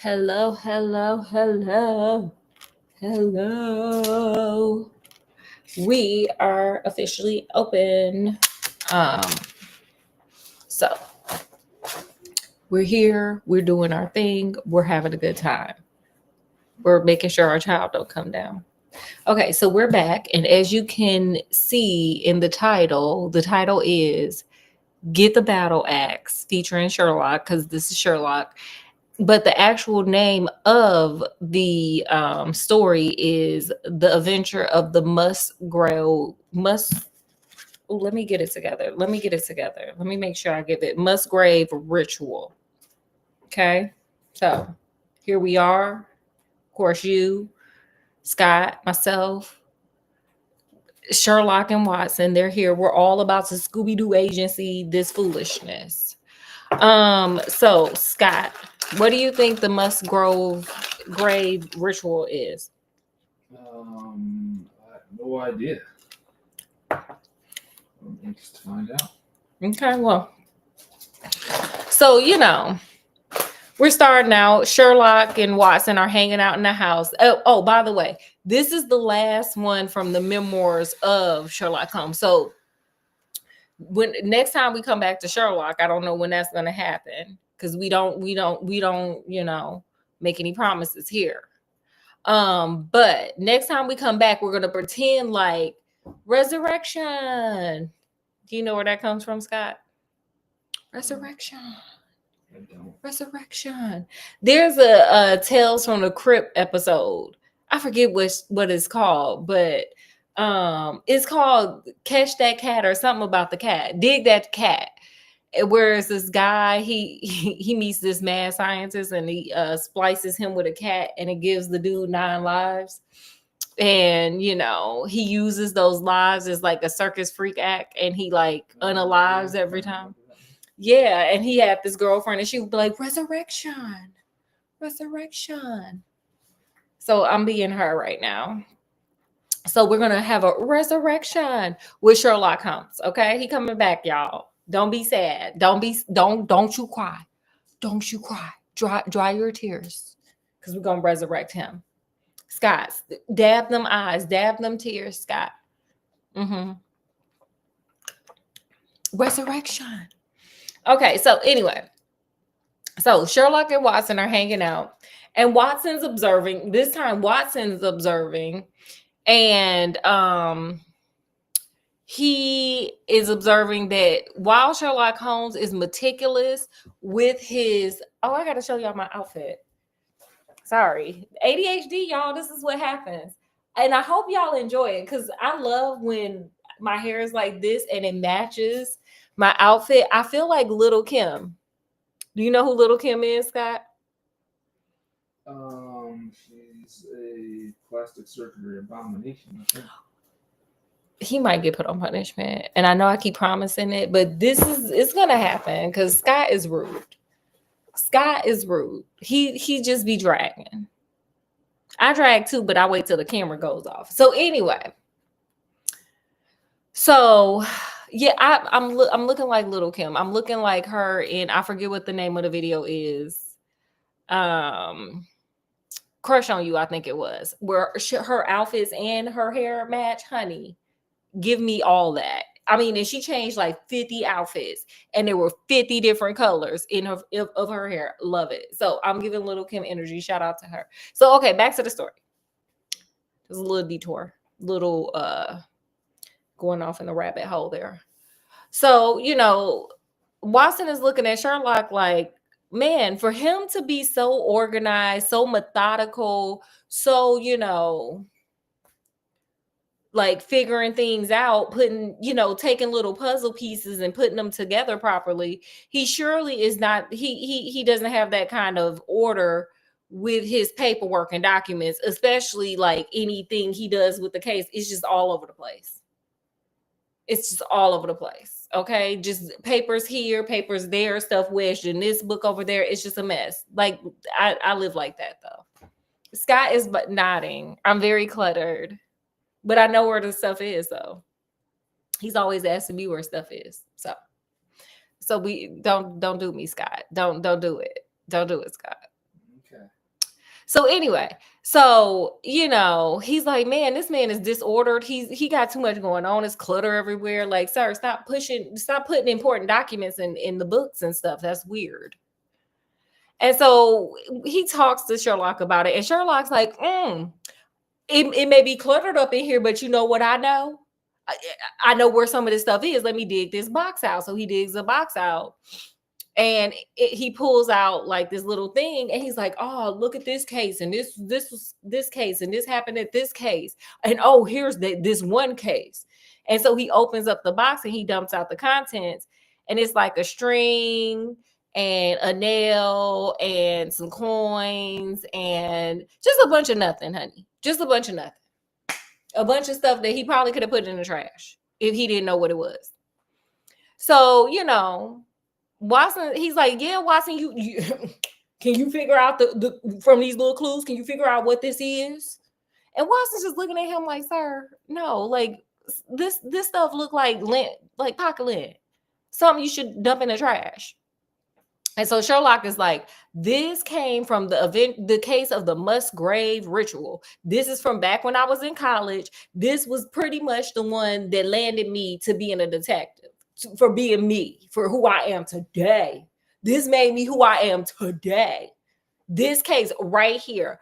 Hello, hello, hello, hello. We are officially open. Um, so we're here, we're doing our thing, we're having a good time. We're making sure our child don't come down. Okay, so we're back, and as you can see in the title is Get the Battle Axe featuring Sherlock, because this is Sherlock. But the actual name of the story is The Adventure of the let me get it together. Let me get it together. Let me make sure I get it. Musgrave Ritual. Okay. So here we are. Of course, you, Scott, myself, Sherlock and Watson, they're here. We're all about to Scooby-Doo agency this foolishness. So Scott, what do you think the Musgrave grave ritual is? I have no idea. I'm anxious to find out. Okay, well, so we're starting out. Sherlock and Watson are hanging out in the house. Oh, by the way, this is the last one from the memoirs of Sherlock Holmes. So when next time we come back to Sherlock, I don't know when that's going to happen because we don't make any promises here. But next time we come back, we're going to pretend like resurrection. Do you know where that comes from, Scott? Resurrection. I don't. Resurrection. There's a Tales from the Crypt episode. I forget what it's called, but it's called Catch That Cat or something about the cat. Dig That Cat. Whereas this guy, he meets this mad scientist and he splices him with a cat and it gives the dude 9 lives. And he uses those lives as like a circus freak act, and he like unalives every time. Yeah, and he had this girlfriend, and she would be like, resurrection, resurrection. So I'm being her right now. So we're gonna have a resurrection with Sherlock Holmes. Okay, he coming back, y'all. Don't be sad. Don't you cry. Don't you cry. Dry your tears, because we're gonna resurrect him. Scott, dab them eyes, dab them tears, Scott. Resurrection. Okay, so anyway, so Sherlock and Watson are hanging out, and Watson's observing. This time, Watson's observing, and he is observing that while Sherlock Holmes is meticulous with his. Oh, I got to show y'all my outfit. Sorry, ADHD, y'all. This is what happens, and I hope y'all enjoy it because I love when my hair is like this and it matches my outfit. I feel like Little Kim. Do you know who Little Kim is, Scott? She's a plastic surgery abomination, I think. He might get put on punishment, and I know I keep promising it, but it's gonna happen because Scott is rude. Scott is rude. He just be dragging. I drag too, but I wait till the camera goes off. So anyway, so yeah, I'm looking like Little Kim. I'm looking like her in, I forget what the name of the video is. Crush on You, I think it was, where her outfits and her hair match. Honey, give me all that. I mean, and she changed like 50 outfits, and there were 50 different colors in her of her hair. Love it. So I'm giving Little Kim energy. Shout out to her. So okay, back to the story. There's a little detour, little going off in the rabbit hole there. So Watson is looking at Sherlock like, man, for him to be so organized, so methodical, so like figuring things out, putting, taking little puzzle pieces and putting them together properly. He surely is not, he doesn't have that kind of order with his paperwork and documents, especially like anything he does with the case. It's just all over the place. It's just all over the place. Okay. Just papers here, papers there, stuff wedged in this book over there. It's just a mess. Like I live like that though. Scott is but nodding. I'm very cluttered. But I know where the stuff is, though. He's always asking me where stuff is. So we don't do me, Scott. Don't do it. Don't do it, Scott. Okay. So anyway, so he's like, man, this man is disordered. He got too much going on. It's clutter everywhere. Like, sir, stop putting important documents in the books and stuff. That's weird. And so he talks to Sherlock about it, and Sherlock's like, it may be cluttered up in here, but you know what I know? I, I know where some of this stuff is. Let me dig this box out. So he digs the box out, and he pulls out like this little thing, and he's like, oh, look at this case, and this was this case, and this happened at this case, and oh, here's this one case. And so he opens up the box and he dumps out the contents, and it's like a string and a nail and some coins and just a bunch of nothing, honey. Just a bunch of nothing. A bunch of stuff that he probably could have put in the trash if he didn't know what it was. So, Watson, he's like, yeah, Watson, you can you figure out the from these little clues, can you figure out what this is? And Watson's just looking at him like, sir, no, like this stuff look like lint, like pocket lint. Something you should dump in the trash. And so Sherlock is like, this came from the case of the Musgrave Ritual. This is from back when I was in college. This was pretty much the one that landed me to being a detective, for being me, for who I am today. This made me who I am today. This case right here.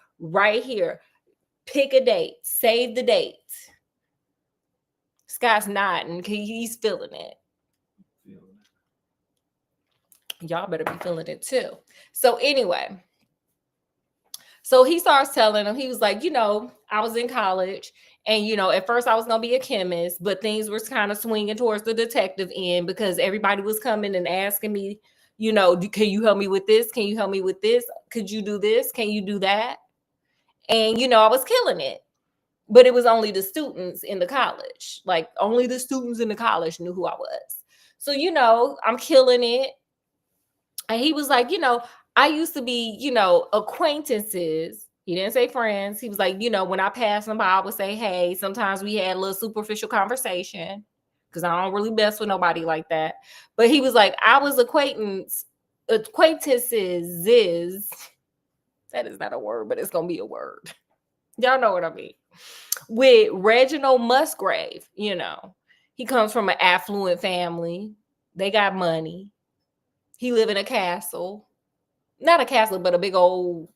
Pick a date. Save the date. Scott's nodding. He's feeling it. Y'all better be feeling it too. So anyway, so he starts telling him, he was like, I was in college, and at first I was gonna be a chemist, but things were kind of swinging towards the detective end because everybody was coming and asking me, can you help me with this? Can you help me with this? Could you do this? Can you do that? And I was killing it. But it was only the students in the college. Like, only the students in the college knew who I was. So, I'm killing it. And he was like, I used to be, acquaintances. He didn't say friends. He was like, when I passed them by, I would say, hey, sometimes we had a little superficial conversation because I don't really mess with nobody like that. But he was like, I was acquaintances. That is not a word, but it's going to be a word. Y'all know what I mean. With Reginald Musgrave, he comes from an affluent family. They got money. He live in a castle. Not a castle, but a big old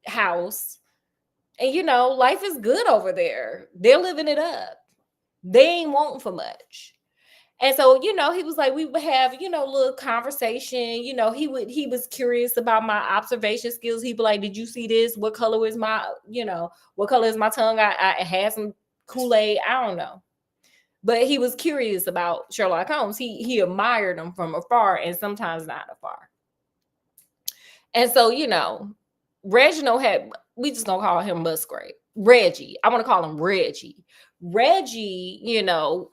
house. And, life is good over there. They're living it up. They ain't wanting for much. And so, he was like, we would have, a little conversation. He was curious about my observation skills. He'd be like, did you see this? What color is my, what color is my tongue? I had some Kool-Aid. I don't know. But he was curious about Sherlock Holmes. He admired him from afar and sometimes not afar. And so, Reginald we just gonna call him Musgrave. Reggie. I want to call him Reggie. Reggie,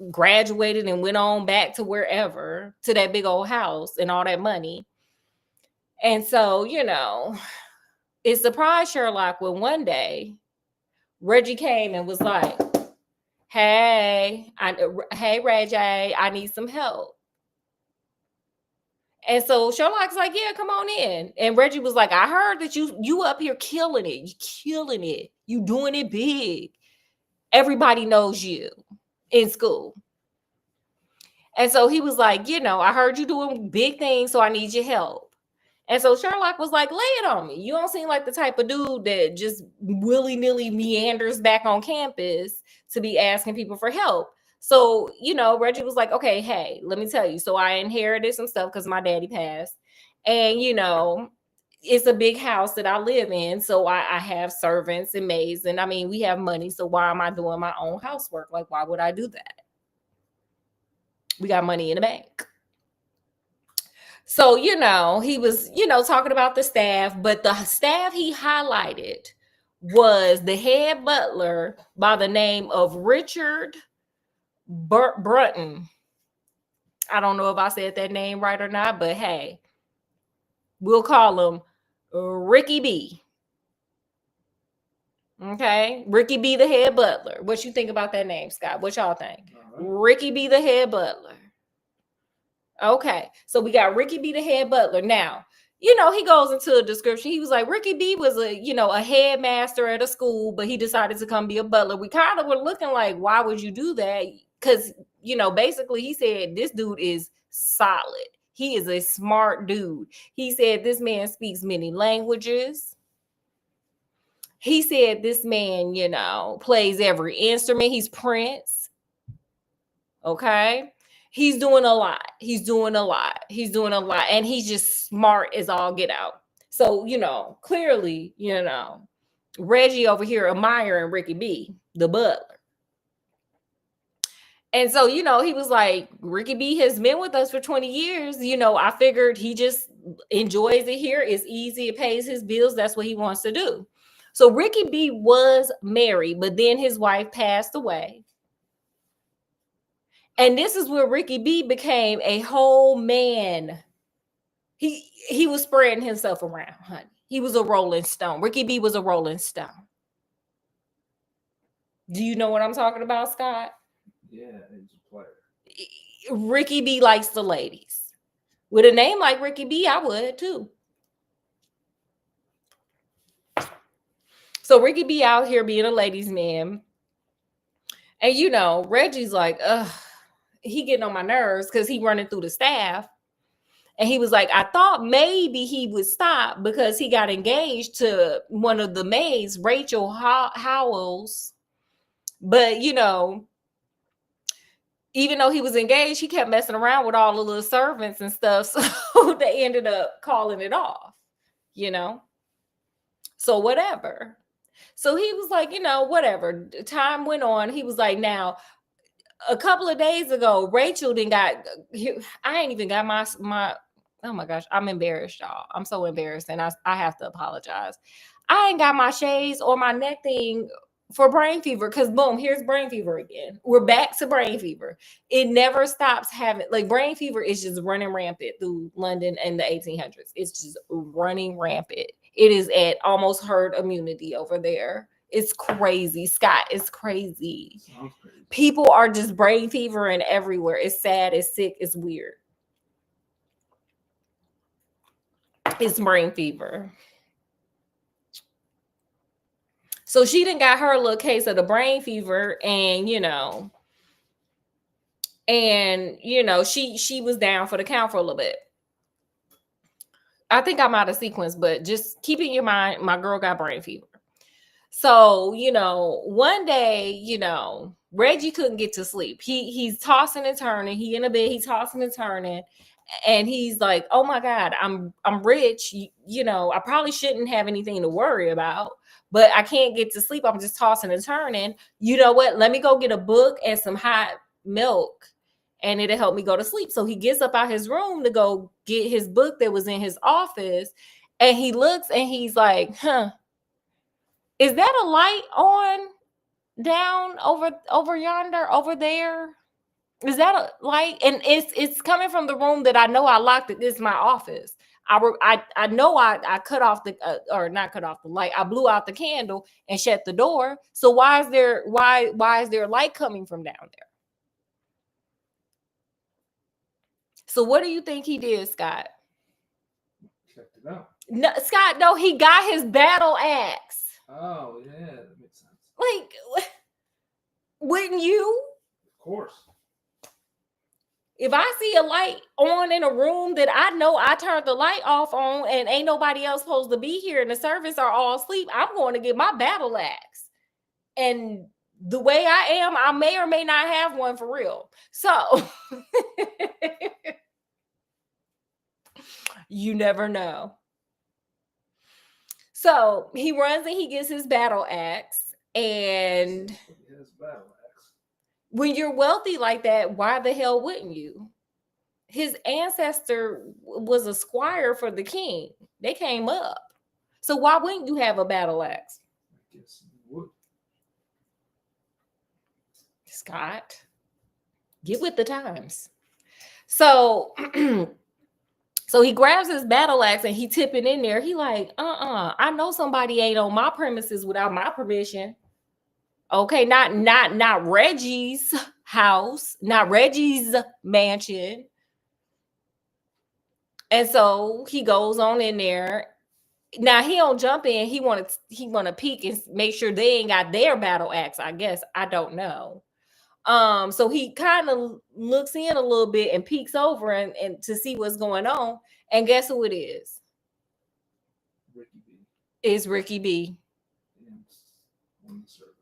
graduated and went on back to wherever, to that big old house and all that money. And so, it surprised Sherlock when one day Reggie came and was like, hey, Reggie, I need some help. And so Sherlock's like, yeah, come on in. And Reggie was like, I heard that you up here killing it. You killing it. You doing it big. Everybody knows you in school. And so he was like, I heard you doing big things, so I need your help. And so Sherlock was like, lay it on me. You don't seem like the type of dude that just willy-nilly meanders back on campus to be asking people for help. So, Reggie was like, okay, hey, let me tell you. So I inherited some stuff because my daddy passed. And, it's a big house that I live in. So I have servants and maids. And I mean, we have money. So why am I doing my own housework? Like, why would I do that? We got money in the bank. So, he was, talking about the staff. But the staff he highlighted was the head butler by the name of Richard Brunton. I don't know if I said that name right or not, but hey, we'll call him Ricky B. Okay, Ricky B, the head butler. What you think about that name, Scott? What y'all think? Ricky B, the head butler. Okay, so we got Ricky B, the head butler. Now, he goes into a description. He was like, Ricky B was a headmaster at a school, but he decided to come be a butler. We kind of were looking like, why would you do that? Because, basically he said, this dude is solid. He is a smart dude. He said, this man speaks many languages. He said, this man, plays every instrument. He's Prince. Okay. He's doing a lot. And he's just smart as all get out. So, clearly, Reggie over here admiring Ricky B, the butler. And so, he was like, Ricky B has been with us for 20 years. I figured he just enjoys it here. It's easy. It pays his bills. That's what he wants to do. So Ricky B was married, but then his wife passed away. And this is where Ricky B became a whole man. He was spreading himself around, honey. He was a rolling stone. Ricky B was a rolling stone. Do you know what I'm talking about, Scott? Yeah, he's a player. Ricky B likes the ladies. With a name like Ricky B, I would too. So Ricky B out here being a ladies' man. And Reggie's like, he getting on my nerves because he running through the staff. And he was like, I thought maybe he would stop because he got engaged to one of the maids, Rachel Howells. But, even though he was engaged, he kept messing around with all the little servants and stuff. So they ended up calling it off, So whatever. So he was like, whatever. Time went on. He was like, now, a couple of days ago, Rachel I ain't even got my oh my gosh, I'm embarrassed, y'all. I'm so embarrassed, and I have to apologize. I ain't got my shades or my neck thing for brain fever because boom, here's brain fever again. We're back to brain fever. It never stops having, like, brain fever is just running rampant through London in the 1800s. It's just running rampant. It is at almost herd immunity over there. It's crazy, Scott. It's crazy. Sounds crazy. People are just brain fevering everywhere. It's sad. It's sick. It's weird. It's brain fever. So she done got her little case of the brain fever, and she was down for the count for a little bit. I think I'm out of sequence, but just keep in your mind, my girl got brain fever. So, one day, Reggie couldn't get to sleep. He's tossing and turning. He in a bed, he's tossing and turning. And he's like, oh my God, I'm rich. I probably shouldn't have anything to worry about, but I can't get to sleep. I'm just tossing and turning. You know what? Let me go get a book and some hot milk, and it'll help me go to sleep. So he gets up out his room to go get his book that was in his office. And he looks and he's like, is that a light on down over yonder, over there? Is that a light? And it's coming from the room that I know I locked it. This is my office. I know I cut off the or not cut off the light. I blew out the candle and shut the door. So why is there light coming from down there? So what do you think he did, Scott? Checked it out. No, Scott, no, he got his battle axe. Oh, yeah, that makes sense. Like, wouldn't you? Of course. If I see a light on in a room that I know I turned the light off on and ain't nobody else supposed to be here and the servants are all asleep, I'm going to get my battle axe. And the way I am, I may or may not have one for real. So you never know. So he runs and he gets his battle axe. And His battle axe. When you're wealthy like that, why the hell wouldn't you? His ancestor was a squire for the king. They came up. So why wouldn't you have a battle axe? I guess you would. Scott, get with the times. So so he grabs his battle axe and he tipping in there. He like, I know somebody ain't on my premises without my permission. Okay, not Reggie's house, not Reggie's mansion. And so he goes on in there. Now he don't jump in. He wanna peek and make sure they ain't got their battle axe. I guess I don't know. So he kind of looks in a little bit and peeks over and to see what's going on. And guess who it is? Ricky B. It's Ricky B. And one of the servants.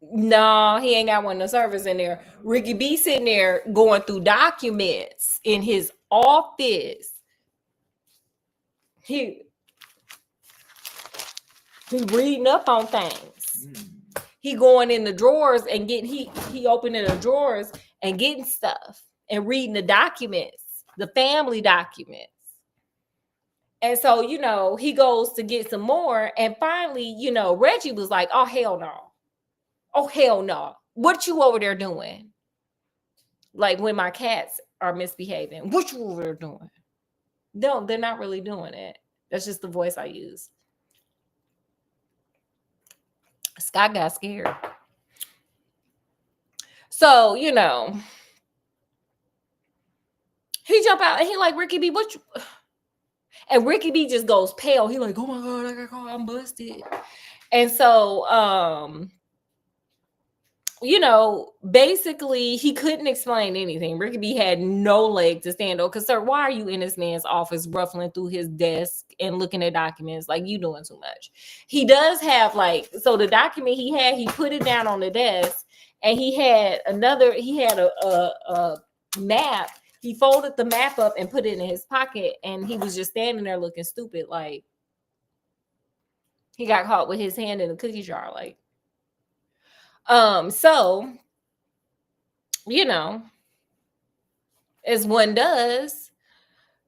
No, he ain't got one of the servers in there. Ricky B sitting there going through documents in his office. He reading up on things. He going in the drawers and getting he opening the drawers and getting stuff and reading the documents, the family documents. And so, he goes to get some more. And finally, Reggie was like, oh, hell no. Oh, hell no. What you over there doing? Like when my cats are misbehaving. What you over there doing? No, they're not really doing it. That's just the voice I use. Scott got scared. So, he jump out and he like, Ricky B, what you... And Ricky B just goes pale. He like, oh my God, I got caught. I'm busted. And so, basically he couldn't explain anything. Ricky B had no leg to stand on. Because, sir, why are you in this man's office ruffling through his desk and looking at documents? Like, you doing too much. He does have so the document he put it down on the desk, and he had a map. He folded the map up and put it in his pocket, and he was just standing there looking stupid, like he got caught with his hand in a cookie jar, like. So, as one does,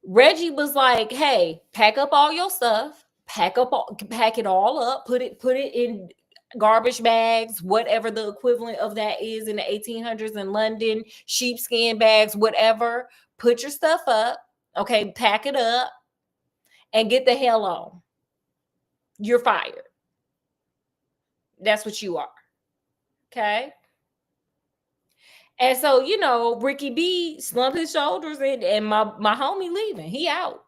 Reggie was like, hey, pack up all your stuff, pack it all up, put it in garbage bags, whatever the equivalent of that is in the 1800s in London, sheepskin bags, whatever. Put your stuff up, okay, pack it up, and get the hell on. You're fired. That's what you are. Okay? And so, Ricky B slumped his shoulders and my homie leaving. He out.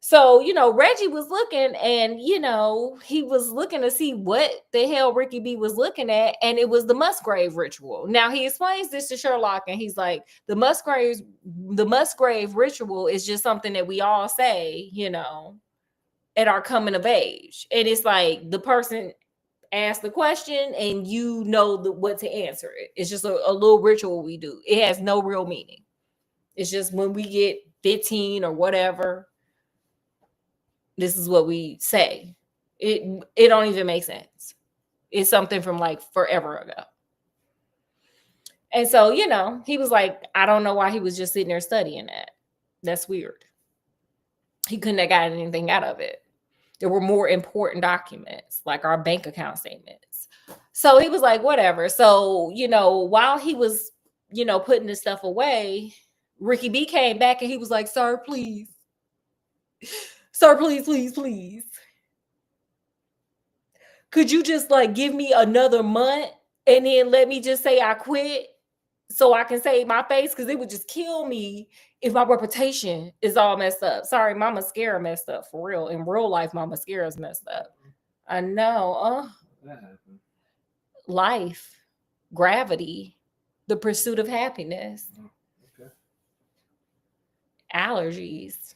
So, Reggie was looking and, he was looking to see what the hell Ricky B was looking at. And it was the Musgrave Ritual. Now, he explains this to Sherlock and he's like, the Musgrave Ritual is just something that we all say, at our coming of age. And it's like the person asked the question and what to answer it. It's just a little ritual we do. It has no real meaning. It's just when we get 15 or whatever, this is what we say. It don't even make sense. It's something from like forever ago. And so, he was like, I don't know why he was just sitting there studying that. That's weird. He couldn't have gotten anything out of it. There were more important documents, like our bank account statements. So he was like, whatever. So, while he was, putting this stuff away, Ricky B came back and he was like, sir, please. Sir, please, please, please. Could you just give me another month and then let me just say I quit so I can save my face? Because it would just kill me if my reputation is all messed up. Sorry, my mascara messed up for real. In real life, my mascara is messed up. I know. That happened. Life, gravity, the pursuit of happiness, okay. Allergies.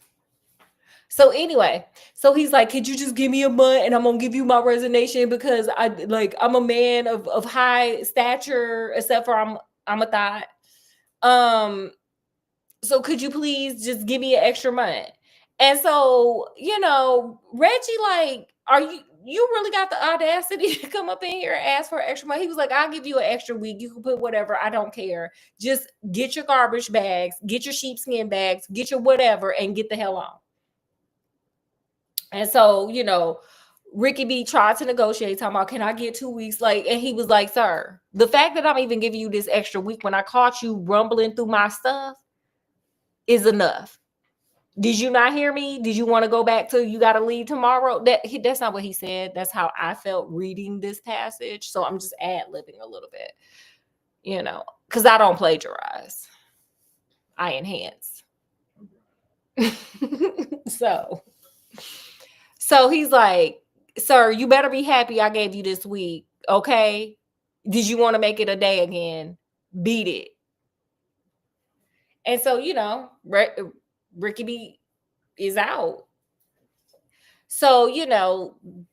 So anyway, so he's like, could you just give me a month and I'm going to give you my resignation because I'm a man of high stature, except for I'm a thought. So could you please just give me an extra month? And so, Reggie, are you really got the audacity to come up in here and ask for extra money? He was like, I'll give you an extra week. You can put whatever. I don't care. Just get your garbage bags, get your sheepskin bags, get your whatever, and get the hell on. And so, Ricky B tried to negotiate, talking about, can I get 2 weeks? And he was like, sir, the fact that I'm even giving you this extra week when I caught you rumbling through my stuff is enough. Did you not hear me? Did you want to go back to you got to leave tomorrow? That's not what he said. That's how I felt reading this passage. So I'm just ad-libbing a little bit, because I don't plagiarize. I enhance. so so he's like, sir, you better be happy I gave you this week. Okay. Did you want to make it a day again? Beat it. And so, Ricky B is out. So,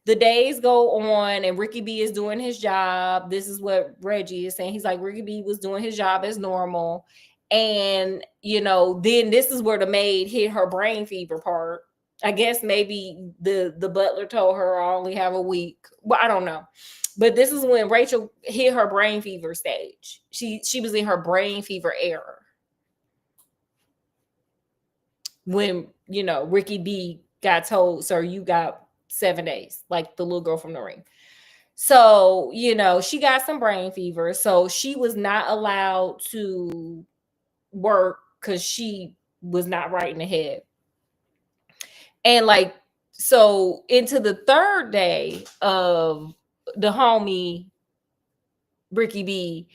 the days go on and Ricky B is doing his job. This is what Reggie is saying. He's like, Ricky B was doing his job as normal. And, then this is where the maid hit her brain fever part. I guess maybe the butler told her I only have a week. Well, I don't know. But this is when Rachel hit her brain fever stage. She was in her brain fever era. When, Ricky B got told, sir, you got 7 days, like the little girl from the ring. So, she got some brain fever. So she was not allowed to work because she was not right in the head. And so into the third day of the homie Ricky B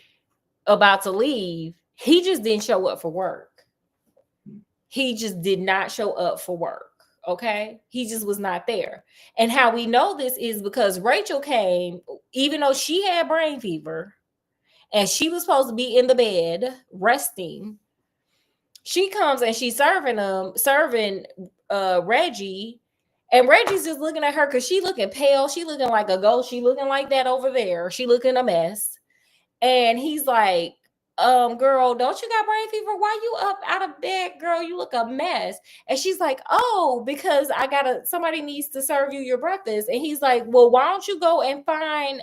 about to leave, he just didn't show up for work. He just did not show up for work. Okay. He just was not there. And how we know this is because Rachel came, even though she had brain fever and she was supposed to be in the bed resting. She comes and she's serving Reggie. And Reggie's just looking at her because she looking pale. She looking like a ghost. She looking like that over there. She looking a mess. And he's like, girl, don't you got brain fever? Why you up out of bed, girl? You look a mess. And she's like, oh, because somebody needs to serve you your breakfast. And he's like, well, why don't you go and find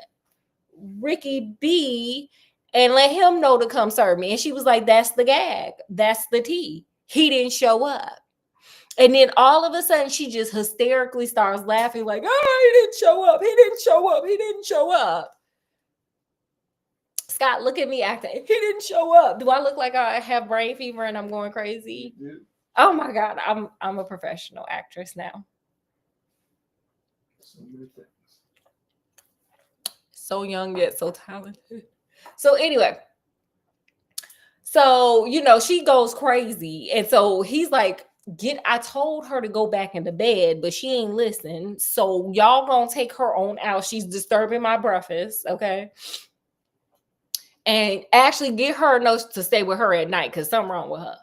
Ricky B and let him know to come serve me? And she was like, that's the gag. That's the tea. He didn't show up. And then all of a sudden, she just hysterically starts laughing like, oh, he didn't show up. He didn't show up. He didn't show up. Scott, look at me acting. He didn't show up. Do I look like I have brain fever and I'm going crazy? Yeah. Oh my God, I'm a professional actress now. So many things. So young yet so talented. So anyway, so she goes crazy, and so he's like, I told her to go back into bed, but she ain't listen. So y'all gonna take her on out. She's disturbing my breakfast, okay? And actually get her notes to stay with her at night because something wrong with her.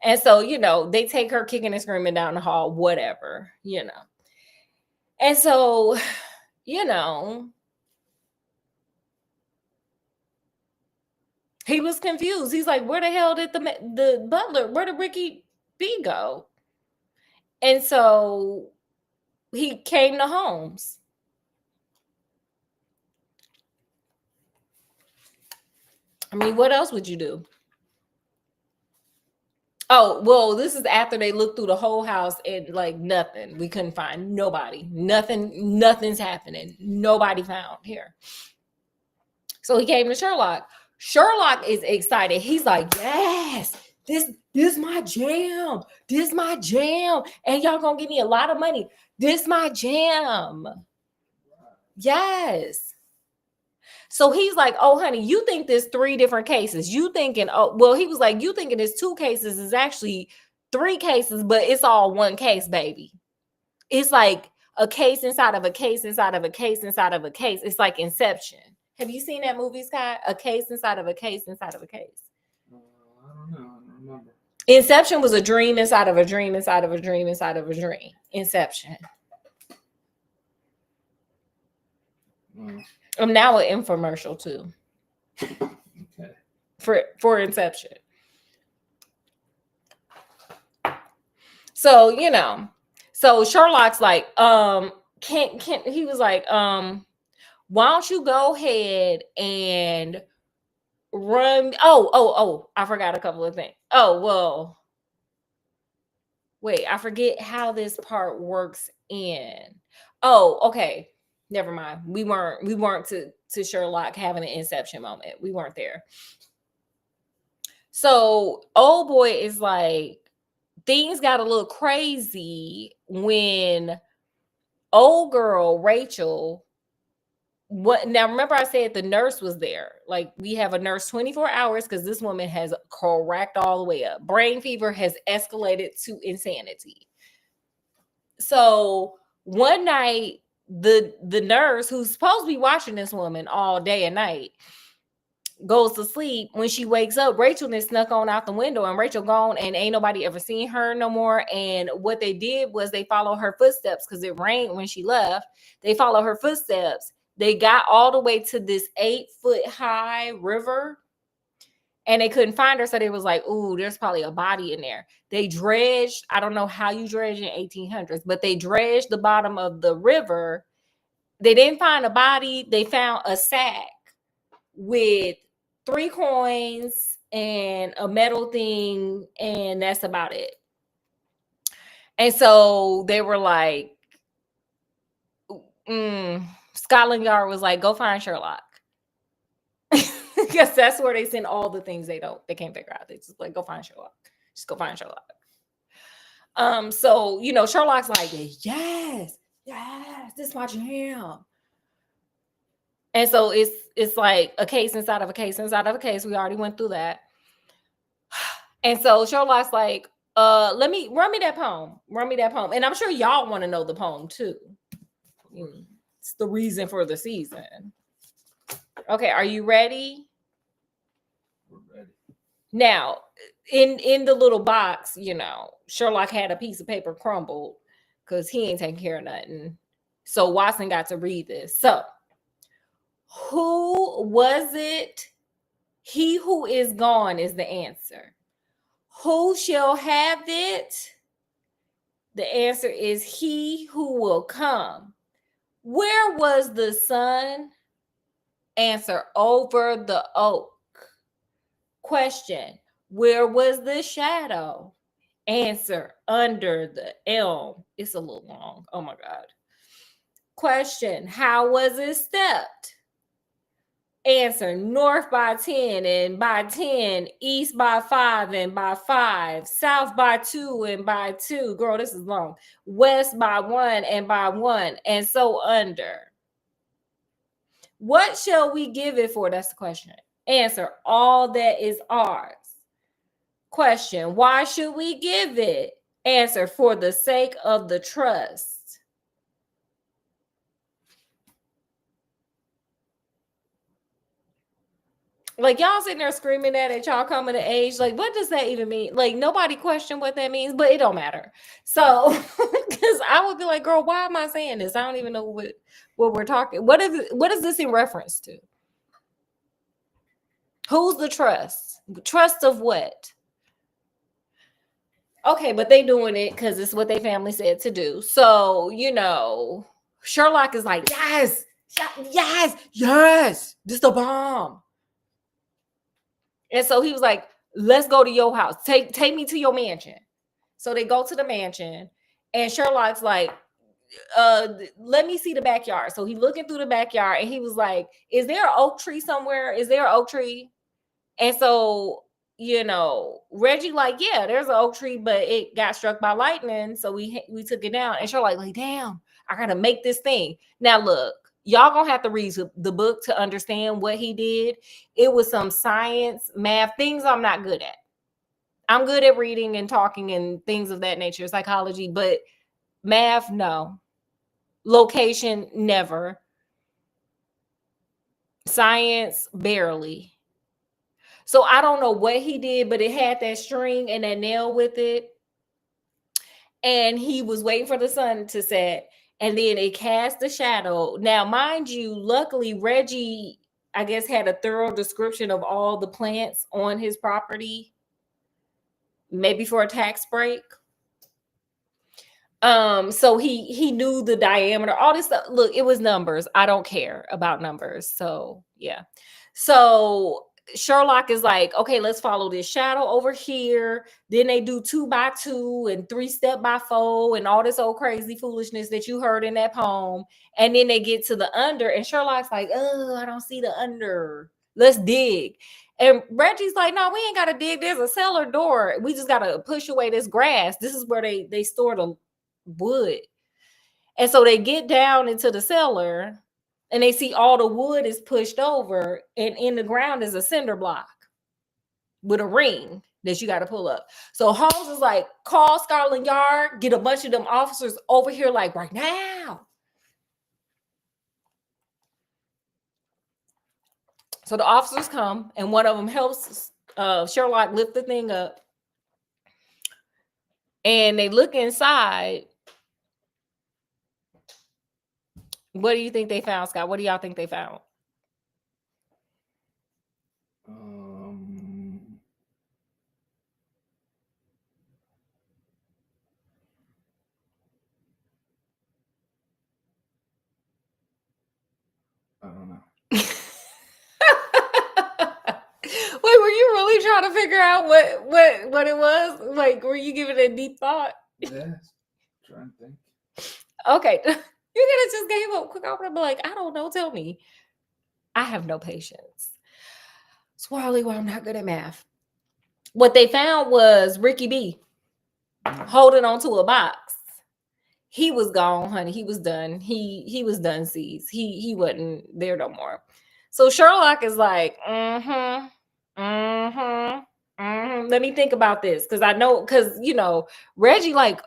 And so, they take her kicking and screaming down the hall, whatever, And so, he was confused. He's like, where the hell did the butler, where did Ricky B go? And so he came to Holmes. I mean, what else would you do? Oh, well, this is after they looked through the whole house and nothing. We couldn't find nobody. Nothing's happening. Nobody found here. So he came to Sherlock. Sherlock is excited. He's like, yes, this my jam. This my jam. And y'all gonna give me a lot of money. This my jam. Yes. So he's like, oh, honey, you think there's 3 different cases. You thinking, oh, well, he was like, you thinking there's 2 cases. It's actually 3 cases, but it's all one case, baby. It's like a case inside of a case inside of a case inside of a case. It's like Inception. Have you seen that movie, Scott? A case inside of a case inside of a case. I don't know. I don't remember. Inception was a dream inside of a dream inside of a dream inside of a dream. Inception. I'm now an infomercial too. Okay. For Inception. So, so Sherlock's like, he was like, why don't you go ahead and run? Oh, I forgot a couple of things. Oh, well, wait, I forget how this part works in. Oh, okay. Never mind. We weren't to Sherlock having an Inception moment. We weren't there. So old boy is like, things got a little crazy when old girl Rachel what now? Remember, I said the nurse was there. Like, we have a nurse 24 hours because this woman has cracked all the way up. Brain fever has escalated to insanity. So one night, the nurse who's supposed to be watching this woman all day and night goes to sleep. When she wakes up, Rachel then snuck on out the window, and Rachel gone, and ain't nobody ever seen her no more. And what they did was they followed her footsteps because it rained when she left. They followed her footsteps. They got all the way to this 8-foot high river, and they couldn't find her. So they was like, ooh, there's probably a body in there. They dredged. I don't know how you dredge in 1800s, but they dredged the bottom of the river. They didn't find a body. They found a sack with 3 coins and a metal thing, and that's about it. And so they were like, Scotland Yard was like, go find Sherlock. Because that's where they send all the things they can't figure out. They just like, go find Sherlock. Just go find Sherlock. So, Sherlock's like, yes, this is my jam. And so it's like a case inside of a case inside of a case. We already went through that. And so Sherlock's like, run me that poem. Run me that poem. And I'm sure y'all want to know the poem too. It's the reason for the season. Okay, are you ready? We're ready. Now, in the little box, Sherlock had a piece of paper crumbled because he ain't taking care of nothing. So Watson got to read this. So, who was it? He who is gone is the answer. Who shall have it? The answer is he who will come. Where was the sun? Answer, over the oak. Question, where was the shadow? Answer, under the elm. It's a little long. Oh my God. Question, how was it stepped? Answer, north by 10 and by 10, east by 5 and by 5, south by 2 and by 2. Girl, this is long. West by 1 and by 1, and so under. What shall we give it for? That's the question. Answer, all that is ours. Question, why should we give it? Answer, for the sake of the trust. Like, y'all sitting there screaming at it, y'all coming to age. Like, what does that even mean? Like, nobody questioned what that means, but it don't matter. So, because I would be like, girl, why am I saying this? I don't even know what we're talking. What is this in reference to? Who's the trust? Trust of what? Okay, but they doing it because it's what their family said to do. So, Sherlock is like, yes, this is the bomb. And so he was like, let's go to your house. Take me to your mansion. So they go to the mansion, and Sherlock's like, let me see the backyard. So he looking through the backyard, and he was like, is there an oak tree somewhere? Is there an oak tree? And so, Reggie like, yeah, there's an oak tree, but it got struck by lightning. So we took it down. And Sherlock like, damn, I got to make this thing. Now, look, y'all gonna have to read the book to understand what he did. It was some science, math, things I'm not good at. I'm good at reading and talking and things of that nature, psychology, but math, no. Location, never. Science, barely. So I don't know what he did, but it had that string and that nail with it. And he was waiting for the sun to set. And then it cast the shadow. Now, mind you, luckily, Reggie, I guess, had a thorough description of all the plants on his property. Maybe for a tax break. So he knew the diameter, all this stuff. Look, it was numbers. I don't care about numbers. So, yeah. So Sherlock is like, okay, let's follow this shadow over here. Then they do 2 by 2 and 3 step by 4 and all this old crazy foolishness that you heard in that poem. And then they get to the under, and Sherlock's like, oh, I don't see the under. Let's dig. And Reggie's like, no, we ain't got to dig. There's a cellar door. We just got to push away this grass. This is where they store the wood. And so they get down into the cellar, and they see all the wood is pushed over, and in the ground is a cinder block with a ring that you got to pull up. So Holmes is like, call Scotland Yard, get a bunch of them officers over here, like right now. So the officers come, and one of them helps Sherlock lift the thing up. And they look inside. What do you think they found, Scott? What do y'all think they found? I don't know. Wait, were you really trying to figure out what it was? Like, were you giving it a deep thought? Yes. Trying to think. Okay. You could have just gave up quick. I would have been like, I don't know. Tell me. I have no patience. Swirly, well, I'm not good at math. What they found was Ricky B holding onto a box. He was gone, honey. He was done. He was done. Sees he wasn't there no more. So Sherlock is like, let me think about this, because I know, because Reggie, like,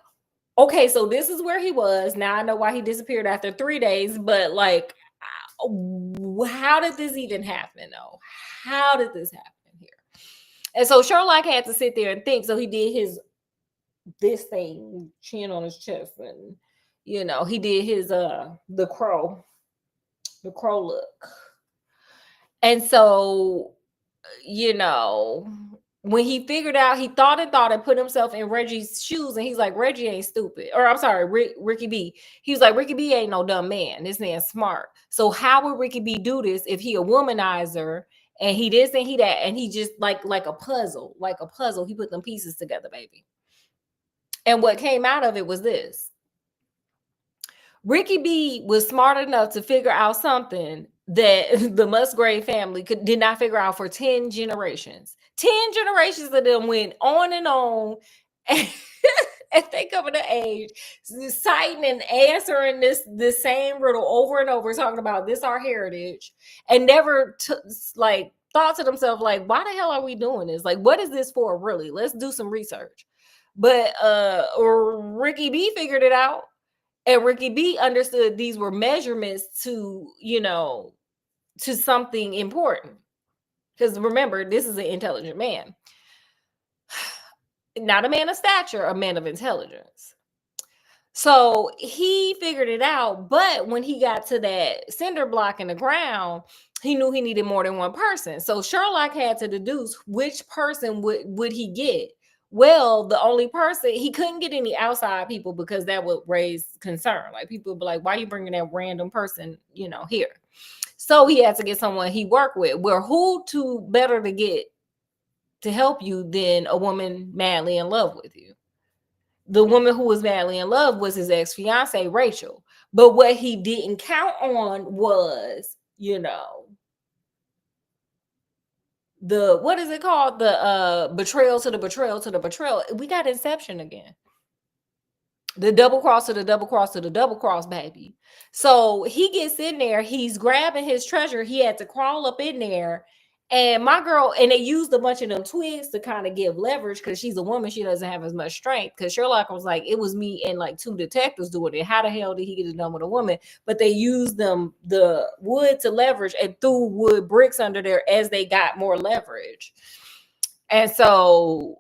okay, so this is where he was. Now I know why he disappeared after 3 days, but like, how did this even happen, though? How did this happen here? And so Sherlock had to sit there and think. So he did this thing, chin on his chest, and he did his the crow look. And so when he figured out, he thought and put himself in Reggie's shoes, and he's like, Reggie ain't stupid. Or I'm sorry, Ricky B. He was like, Ricky B ain't no dumb man. This man's smart. So how would Ricky B do this if he a womanizer, and he this and he that, and he just like a puzzle, he put them pieces together, baby. And what came out of it was this. Ricky B was smart enough to figure out something that the Musgrave family did not figure out for 10 generations. 10 generations of them went on, and they coming to age, citing and answering this same riddle over and over, talking about this our heritage, and never thought to themselves, like, why the hell are we doing this? Like, what is this for, really? Let's do some research. But Ricky B figured it out. And Ricky B understood these were measurements to something important. Because remember, this is an intelligent man. Not a man of stature, a man of intelligence. So he figured it out. But when he got to that cinder block in the ground, he knew he needed more than one person. So Sherlock had to deduce which person would he get. Well, the only person, he couldn't get any outside people, because that would raise concern. Like, people would be like, why are you bringing that random person, here? So he had to get someone he worked with. Well, who better to get to help you than a woman madly in love with you? The woman who was madly in love was his ex-fiance, Rachel. But what he didn't count on was, what is it called? The betrayal to the betrayal to the betrayal. We got Inception again. The double cross to the double cross to the double cross, baby. So he gets in there, he's grabbing his treasure. He had to crawl up in there. And my girl, and they used a bunch of them twigs to kind of give leverage, because she's a woman, she doesn't have as much strength. Because Sherlock was like, it was me and like 2 detectives doing it. How the hell did he get it done with a woman? But they used the wood to leverage, and threw wood bricks under there as they got more leverage. And so,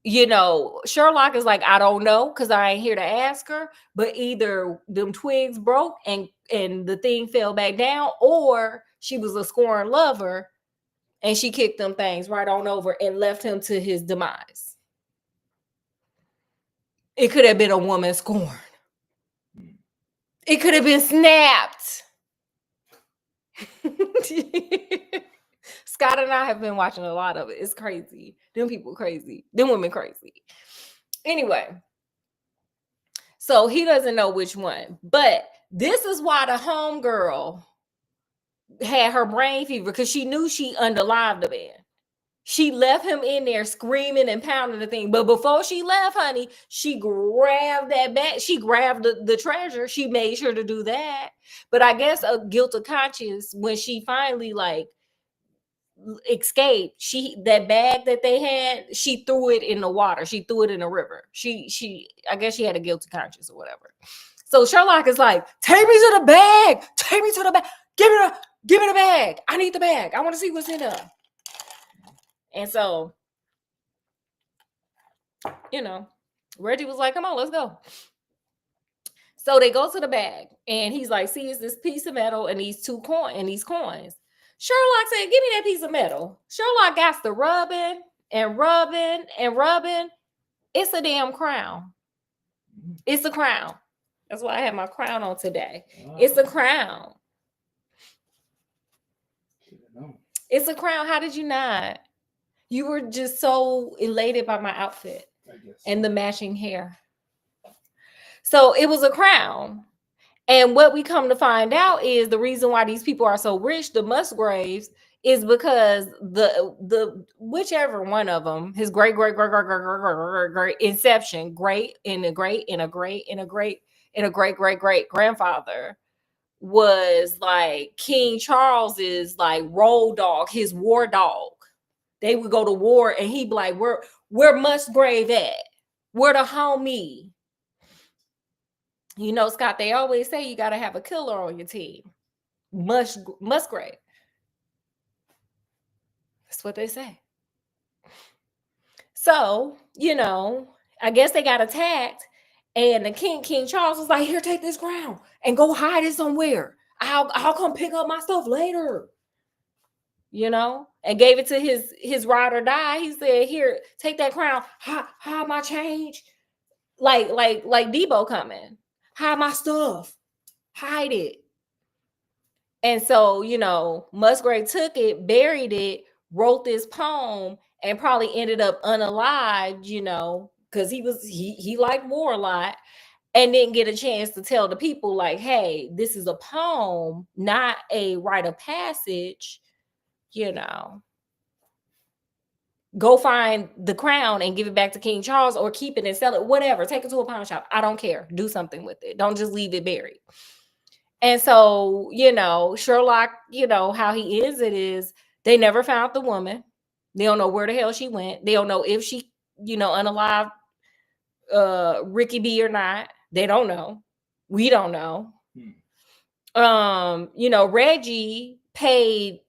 Sherlock is like, I don't know, because I ain't here to ask her. But either them twigs broke and the thing fell back down, or she was a scorned lover, and she kicked them things right on over and left him to his demise. It could have been a woman scorned. It could have been snapped. Scott and I have been watching a lot of it. It's crazy. Them people crazy. Them women crazy. Anyway, so he doesn't know which one. But this is why the homegirl had her brain fever, because she knew she underlived the man. She left him in there screaming and pounding the thing. But before she left, honey, she grabbed that bag. She grabbed the treasure. She made sure to do that. But I guess a guilt of conscience, when she finally like escaped, that bag that they had, she threw it in the water. She threw it in the river. She I guess she had a guilty conscience or whatever. So Sherlock is like, take me to the bag. Take me to the bag. Give me the bag. I need the bag. I want to see what's in there. And so, Reggie was like, come on, let's go. So they go to the bag, and he's like, see, it's this piece of metal and these coins. Sherlock said, give me that piece of metal. Sherlock got to rubbing and rubbing and rubbing. It's a damn crown. It's a crown. That's why I have my crown on today. Wow. It's a crown. It's a crown. How did you not? You were just so elated by my outfit and the matching hair. So it was a crown. And what we come to find out is the reason why these people are so rich, the Musgraves, is because the whichever one of them, his great inception, great grandfather was like King Charles's like road dog, his war dog. They would go to war and he'd be like, where Musgrave at? Where the homie? Scott, they always say you got to have a killer on your team. Musgrave. That's what they say. So, I guess they got attacked, and the King Charles was like, here, take this crown and go hide it somewhere. I'll come pick up my stuff later. And gave it to his ride or die. He said, here, take that crown, hide my change. Like Debo coming. Hide my stuff. Hide it. And so, Musgrave took it, buried it, wrote this poem, and probably ended up unalived, because he liked war a lot, and didn't get a chance to tell the people like, hey, this is a poem, not a rite of passage, Go find the crown and give it back to King Charles, or keep it and sell it, whatever. Take it to a pawn shop. I don't care. Do something with it. Don't just leave it buried. And so, Sherlock, how he ends it is they never found the woman. They don't know where the hell she went. They don't know if she, unalived Ricky B or not. They don't know. We don't know. Reggie paid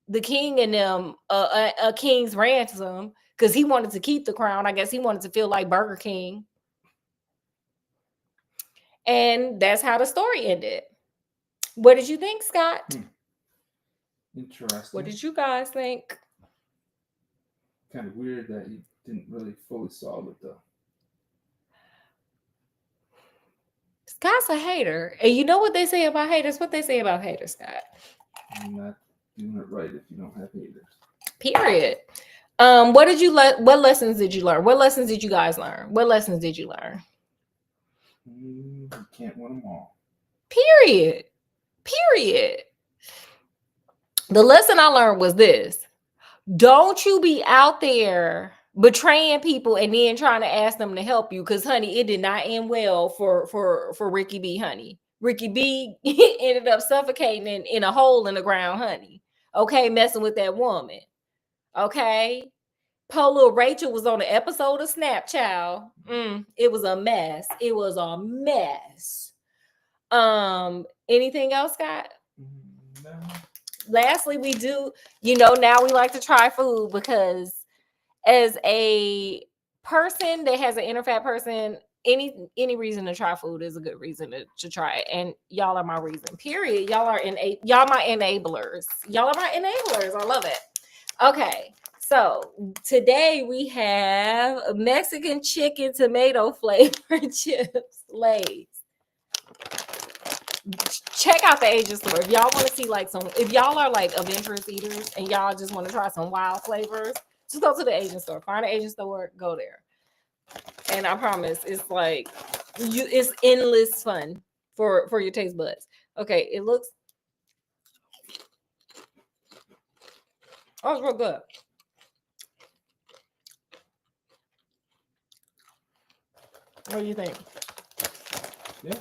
the king and them a king's ransom because he wanted to keep the crown. I guess he wanted to feel like Burger King. And that's how the story ended. What did you think, Scott? Interesting. What did you guys think? Kind of weird that you didn't really fully solve it, though. Scott's a hater. And you know what they say about haters? What they say about haters, Scott? You're not doing it right if you don't have haters. Period. What lessons did you learn? What lessons did you guys learn? What lessons did you learn? You can't win them all. Period. The lesson I learned was this. Don't you be out there betraying people and then trying to ask them to help you, because, honey, it did not end well for Ricky B, honey. Ricky B ended up suffocating in a hole in the ground, honey. Okay, messing with that woman. Okay. Poor little Rachel was on an episode of Snap Child. It was a mess. It was a mess. Anything else, Scott? No. Lastly, we do, now we like to try food, because as a person that has an inner fat person, any reason to try food is a good reason to try it. And y'all are my reason. Period. Y'all my enablers. Y'all are my enablers. I love it. Okay. So today we have Mexican chicken tomato flavored chips, Lay's. Check out the Asian store if y'all want to see if y'all are like adventurous eaters and y'all just want to try some wild flavors. Just go to the Asian store. Find an Asian store. Go there. And I promise, it's like it's endless fun for your taste buds. Okay, it looks. Oh, it's real good. What do you think? Yeah.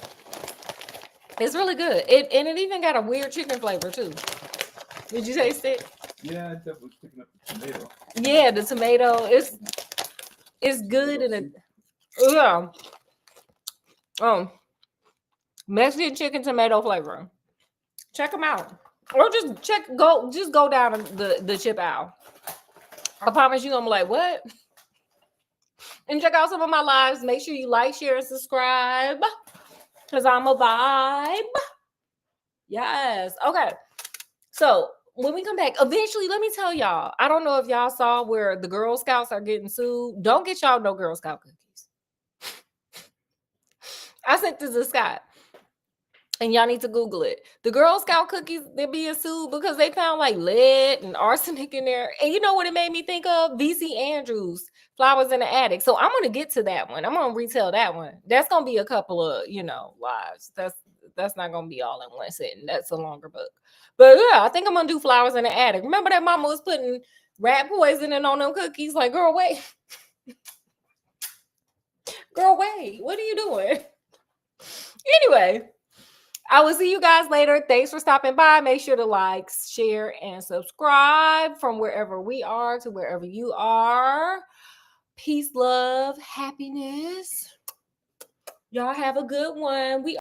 It's really good. It even got a weird chicken flavor too. Did you taste it? Yeah, definitely picking up the tomato. Yeah, the tomato it's good Tomato and soup. yeah. Mexican chicken tomato flavor. Check them out. Or just go down the chip aisle. I promise you, I'm like, what? And check out some of my lives. Make sure you like, share, and subscribe. Because I'm a vibe. Yes. Okay. So when we come back, eventually, let me tell y'all. I don't know if y'all saw where the Girl Scouts are getting sued. Don't get y'all no Girl Scout cookies. I sent this to Scott. And y'all need to Google it. The Girl Scout cookies, they're being sued because they found like lead and arsenic in there. And you know what it made me think of? VC Andrews, Flowers in the Attic. So I'm going to get to that one. I'm going to retell that one. That's going to be a couple of, lives. That's not going to be all in one sitting. That's a longer book. But yeah, I think I'm going to do Flowers in the Attic. Remember that mama was putting rat poisoning on them cookies? Like, girl, wait. Girl, wait. What are you doing? Anyway. I will see you guys later. Thanks for stopping by. Make sure to like, share, and subscribe from wherever we are to wherever you are. Peace, love, happiness. Y'all have a good one. We